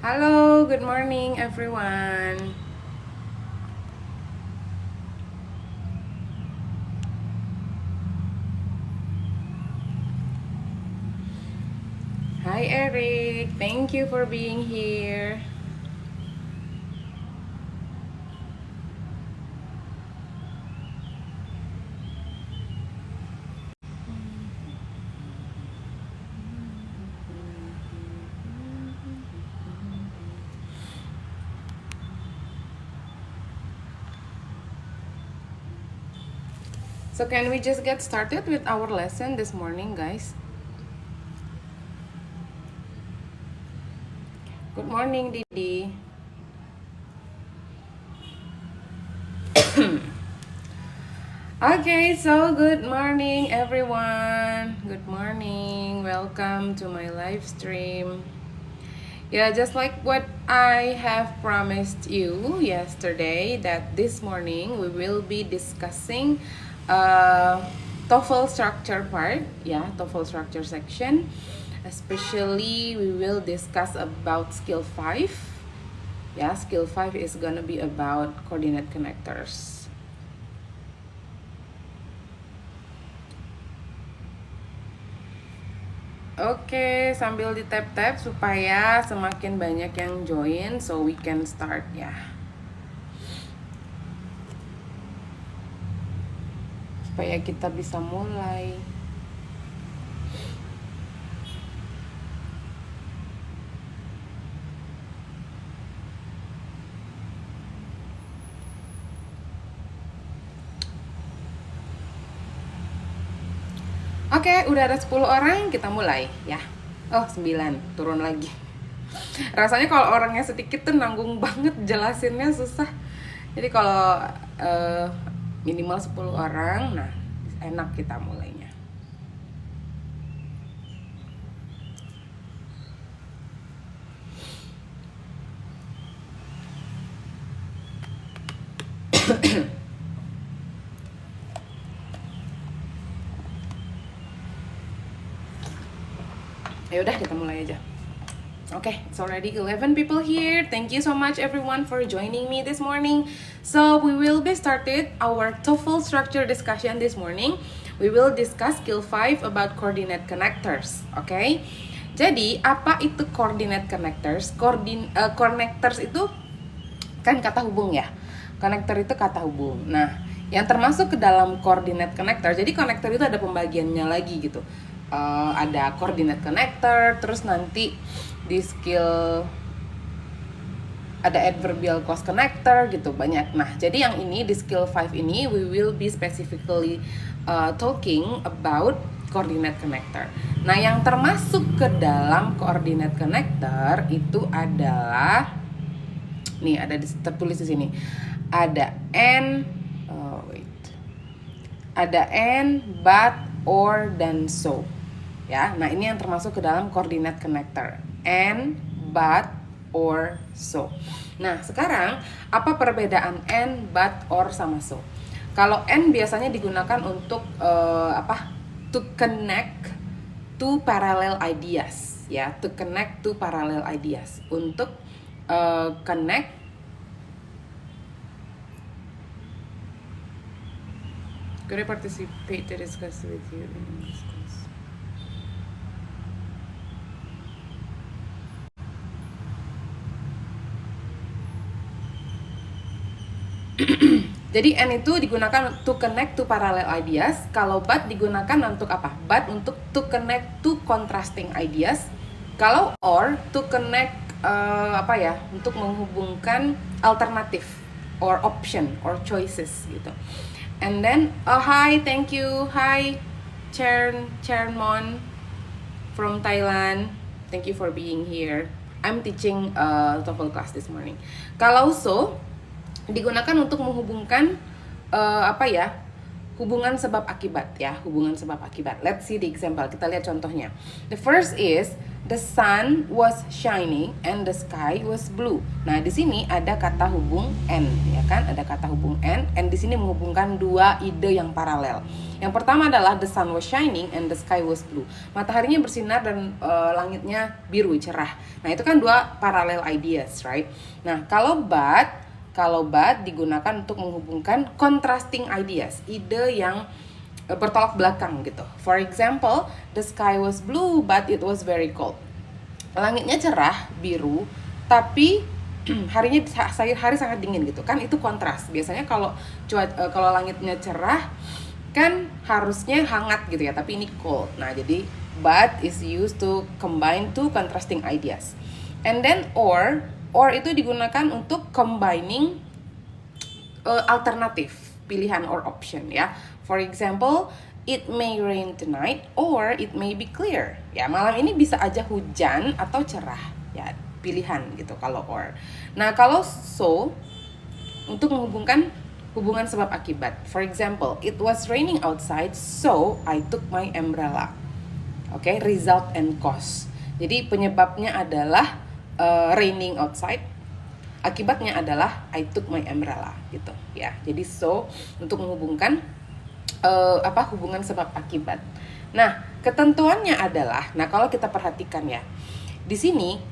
Hello, good morning everyone. Hi Eric, thank you for being here. So can we just get started with our lesson this morning, guys? Good morning, Didi. Okay, so good morning everyone. Good morning. Welcome to my live stream. Yeah, just like what I have promised you yesterday, that this morning we will be discussing TOEFL structure part, yeah, TOEFL structure section. Especially, we will discuss about skill 5. Yeah, skill 5 is gonna be about coordinate connectors. Oke, sambil di tap-tap supaya semakin banyak yang join, so we can start ya. Supaya kita bisa mulai. Oke, udah ada 10 orang, kita mulai ya. Oh, 9, turun lagi. Rasanya kalau orangnya sedikit tuh nanggung banget, jelasinnya susah. Jadi kalau minimal 10 orang, nah enak kita mulainya. Ya udah, kita mulai aja. Okay, it's already 11 people here. Thank you so much everyone for joining me this morning. So we will be started our TOEFL structure discussion this morning. We will discuss skill 5 about coordinate connectors. Okay? Jadi, apa itu coordinate connectors? Connectors itu kan kata hubung ya. Connector itu kata hubung. Nah, yang termasuk ke dalam coordinate connector. Jadi connector itu ada pembagiannya lagi gitu. Ada coordinate connector, terus nanti di skill ada adverbial clause connector gitu, banyak. Nah, jadi yang ini di skill 5 ini we will be specifically talking about coordinate connector. Nah, yang termasuk ke dalam coordinate connector itu adalah nih, ada tertulis di sini. Ada ada and, but, or, dan so. Ya, nah ini yang termasuk ke dalam coordinate connector. And, but, or, so. Nah, sekarang apa perbedaan and, but, or, sama so? Kalau and biasanya digunakan untuk to connect two parallel ideas, ya, to connect two parallel ideas, untuk connect could I participate to discuss with you in English class? Jadi and itu digunakan to connect to parallel ideas. Kalau but digunakan untuk apa? But untuk to connect to contrasting ideas. Kalau or to connect untuk menghubungkan alternatif or option or choices gitu. And then hi, thank you. Hi Chairmon from Thailand. Thank you for being here. I'm teaching TOEFL class this morning. Kalau so digunakan untuk menghubungkan hubungan sebab akibat ya, hubungan sebab akibat. Let's see the example. Kita lihat contohnya. The first is The sun was shining and the sky was blue. Nah, di sini ada kata hubung and, ya kan? Ada kata hubung and di sini menghubungkan dua ide yang paralel. Yang pertama adalah the sun was shining and the sky was blue. Mataharinya bersinar dan langitnya biru cerah. Nah, itu kan dua parallel ideas, right? Nah, kalau but digunakan untuk menghubungkan contrasting ideas, ide yang bertolak belakang gitu. For example, the sky was blue but it was very cold. Langitnya cerah, biru, tapi hari sangat dingin gitu kan, itu kontras. Biasanya kalau langitnya cerah kan harusnya hangat gitu ya, tapi ini cold. Nah, jadi but is used to combine two contrasting ideas. And then or itu digunakan untuk combining alternatif, pilihan or option ya. For example, it may rain tonight or it may be clear. Ya, malam ini bisa aja hujan atau cerah. Ya, pilihan gitu kalau or. Nah, kalau so untuk menghubungkan hubungan sebab akibat. For example, it was raining outside so I took my umbrella. Oke, result and cause. Jadi penyebabnya adalah raining outside. Akibatnya adalah I took my umbrella gitu ya. Jadi so untuk menghubungkan hubungan sebab akibat. Nah, ketentuannya adalah, nah kalau kita perhatikan ya, di sini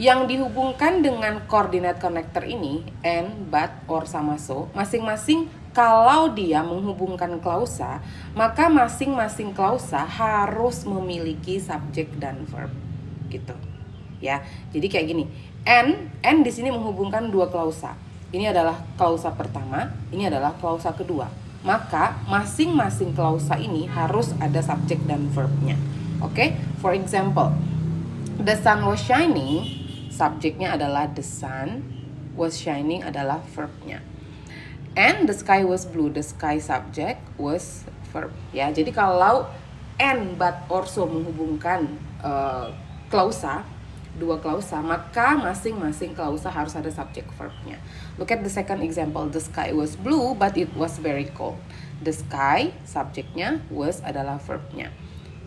yang dihubungkan dengan coordinate connector ini and, but, or sama so, masing-masing kalau dia menghubungkan klausa, maka masing-masing klausa harus memiliki subjek dan verb gitu ya. Jadi kayak gini, and di sini menghubungkan dua klausa. Ini adalah klausa pertama, ini adalah klausa kedua. Maka masing-masing klausa ini harus ada subjek dan verbnya. Oke? For example, the sun was shining, subjeknya adalah the sun, was shining adalah verbnya. And the sky was blue, the sky subject was verb. Ya, jadi kalau and, but, or so menghubungkan klausa, dua klausa, maka masing-masing klausa harus ada subjek verbnya. Look at the second example. The sky was blue but it was very cold. The sky subjeknya, was adalah verbnya.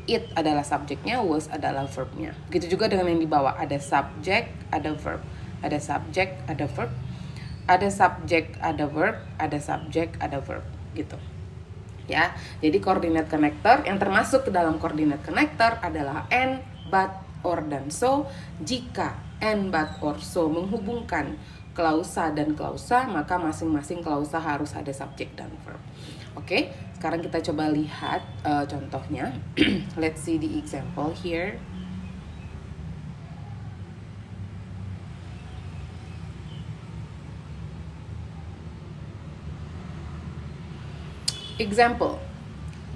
It adalah subjeknya, was adalah verbnya. Begitu juga dengan yang di bawah, ada subjek, ada verb. Ada subjek, ada verb. Ada subjek, ada verb. Ada subjek, ada verb gitu. Ya. Jadi coordinate connector yang termasuk ke dalam coordinate connector adalah and, but, or, dan so. Jika and, but, or, so menghubungkan klausa dan klausa, maka masing-masing klausa harus ada subjek dan verb. Oke, sekarang kita coba lihat contohnya. Let's see the example here. Example,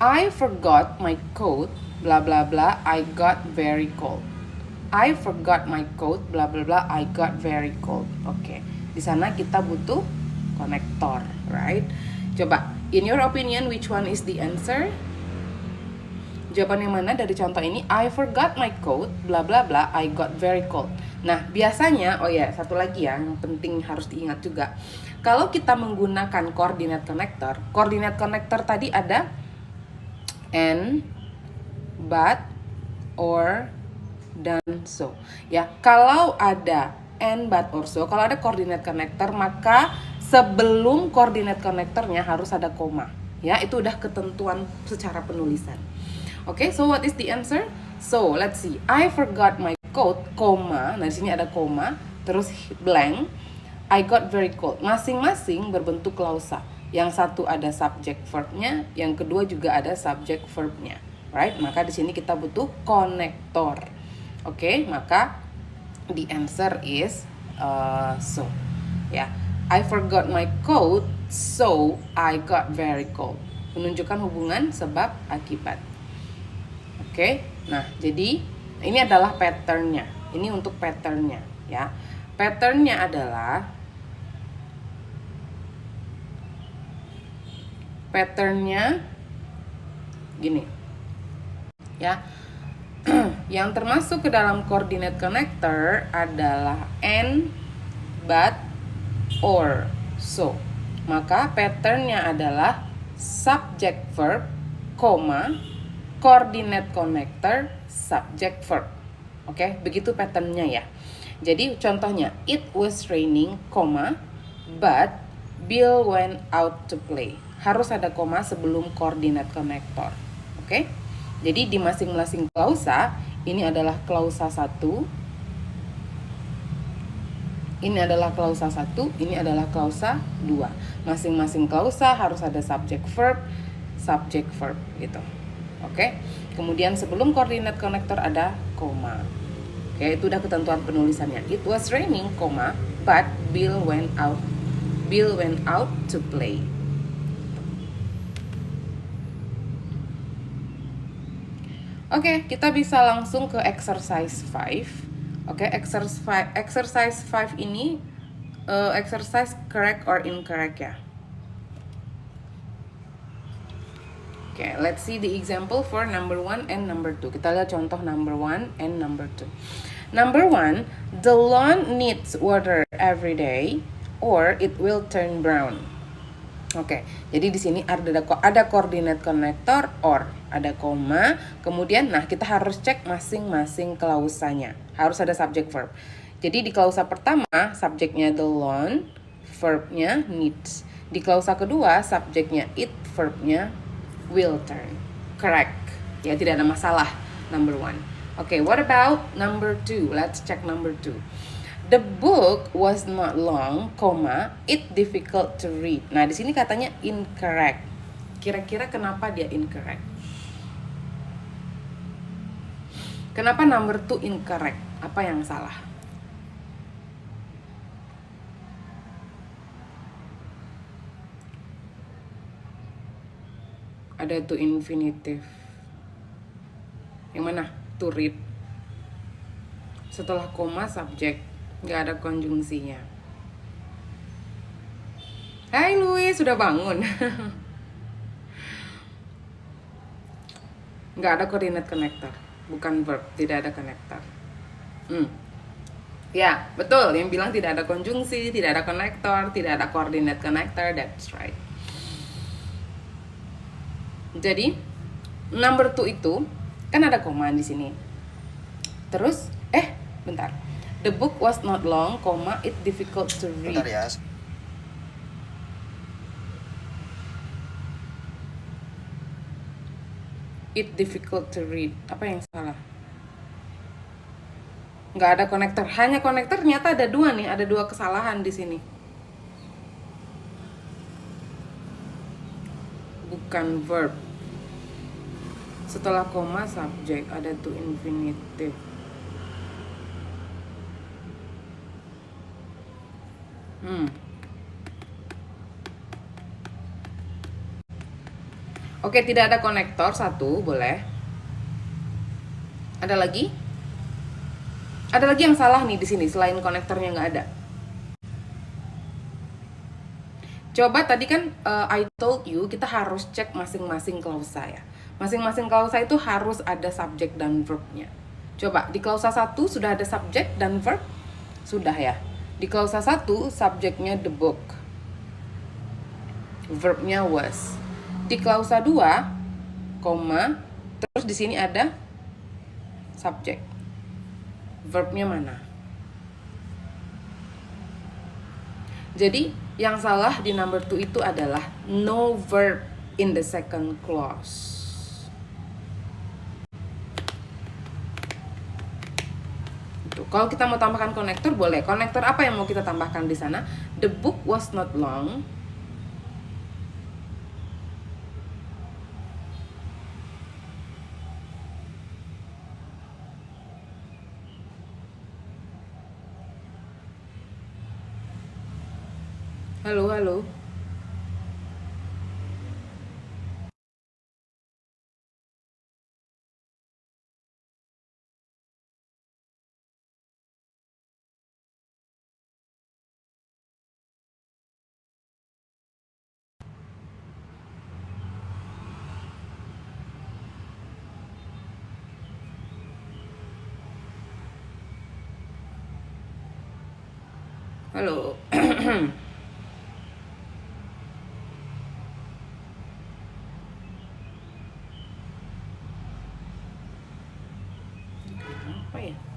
I forgot my coat, blah blah blah, I got very cold. I forgot my coat, blah blah blah, I got very cold. Oke, di sana kita butuh konektor, right? Coba, in your opinion, which one is the answer? Jawaban yang mana dari contoh ini? I forgot my coat, blah blah blah, I got very cold. Nah, biasanya, oh ya, satu lagi ya, yang penting harus diingat juga. Kalau kita menggunakan coordinate connector tadi ada and, but, or, dan so. Ya, kalau ada and, but, or, so, kalau ada coordinate connector, maka sebelum coordinate connectornya harus ada koma. Ya, itu udah ketentuan secara penulisan. Oke, so what is the answer? So, let's see. I forgot my coat, koma. Nah, di sini ada koma, terus blank. I got very cold. Masing-masing berbentuk klausa. Yang satu ada subject verbnya, yang kedua juga ada subject verbnya. Right? Maka di sini kita butuh konektor. Oke, maka the answer is so. Ya, I forgot my coat, so I got very cold. Menunjukkan hubungan sebab akibat. Oke, nah jadi ini adalah patternnya. Ini untuk patternnya, ya. Patternnya adalah gini, ya. Yang termasuk ke dalam coordinate connector adalah and, but, or, so. Maka patternnya adalah subject verb, koma, coordinate connector, subject verb. Oke, begitu patternnya ya. Jadi contohnya, it was raining, koma, but Bill went out to play. Harus ada koma sebelum coordinate connector. Oke? Jadi di masing-masing klausa, ini adalah klausa 1. Ini adalah klausa 1, ini adalah klausa 2. Masing-masing klausa harus ada subject verb gitu. Oke? Kemudian sebelum coordinate connector ada koma. Oke, itu udah ketentuan penulisannya. It was raining, koma, but Bill went out to play. Oke, kita bisa langsung ke exercise 5. Oke, exercise 5 ini exercise correct or incorrect ya. Oke, let's see the example for number 1 and number 2. Kita lihat contoh number 1 and number 2. Number 1, the lawn needs water every day or it will turn brown. Oke, jadi di sini ada coordinate connector or, ada koma, kemudian nah kita harus cek masing-masing klausanya. Harus ada subject verb. Jadi di klausa pertama subjeknya the lawn, verbnya needs. Di klausa kedua subjeknya it, verbnya will turn. Correct. Ya, tidak ada masalah number 1. Oke, what about number 2? Let's check number 2. The book was not long, comma, it difficult to read. Nah, di sini katanya incorrect. Kira-kira kenapa dia incorrect? Kenapa number 2 incorrect? Apa yang salah? Ada to infinitive. Yang mana? To read. Setelah koma subjek, nggak ada konjungsinya. Hai Louis, sudah bangun? Nggak ada coordinate connector, bukan verb, tidak ada connector. Ya, betul. Yang bilang tidak ada konjungsi, tidak ada konektor, tidak ada coordinate connector, that's right. Jadi, number 2 itu kan ada koma di sini. Terus, bentar. The book was not long, comma, it difficult to read. Bentar ya. It difficult to read. Apa yang salah? Nggak ada konektor. Hanya konektor ternyata ada 2 nih. Ada 2 kesalahan di sini. Bukan verb. Setelah koma subjek ada to infinitive. Oke, tidak ada konektor 1, boleh. Ada lagi? Ada lagi yang salah nih di sini selain konektornya nggak ada. Coba tadi kan I told you kita harus cek masing-masing klausa ya. Masing-masing klausa itu harus ada subjek dan verbnya. Coba di klausa 1 sudah ada subjek dan verb? Sudah ya. Di klausa 1 subjeknya the book. Verbnya was. Di klausa 2, koma, terus di sini ada subjek. Verbnya mana? Jadi yang salah di number 2 itu adalah no verb in the second clause. Kalau kita mau tambahkan konektor boleh. Konektor apa yang mau kita tambahkan di sana? The book was not long. Halo, halo. Halo. apa ya?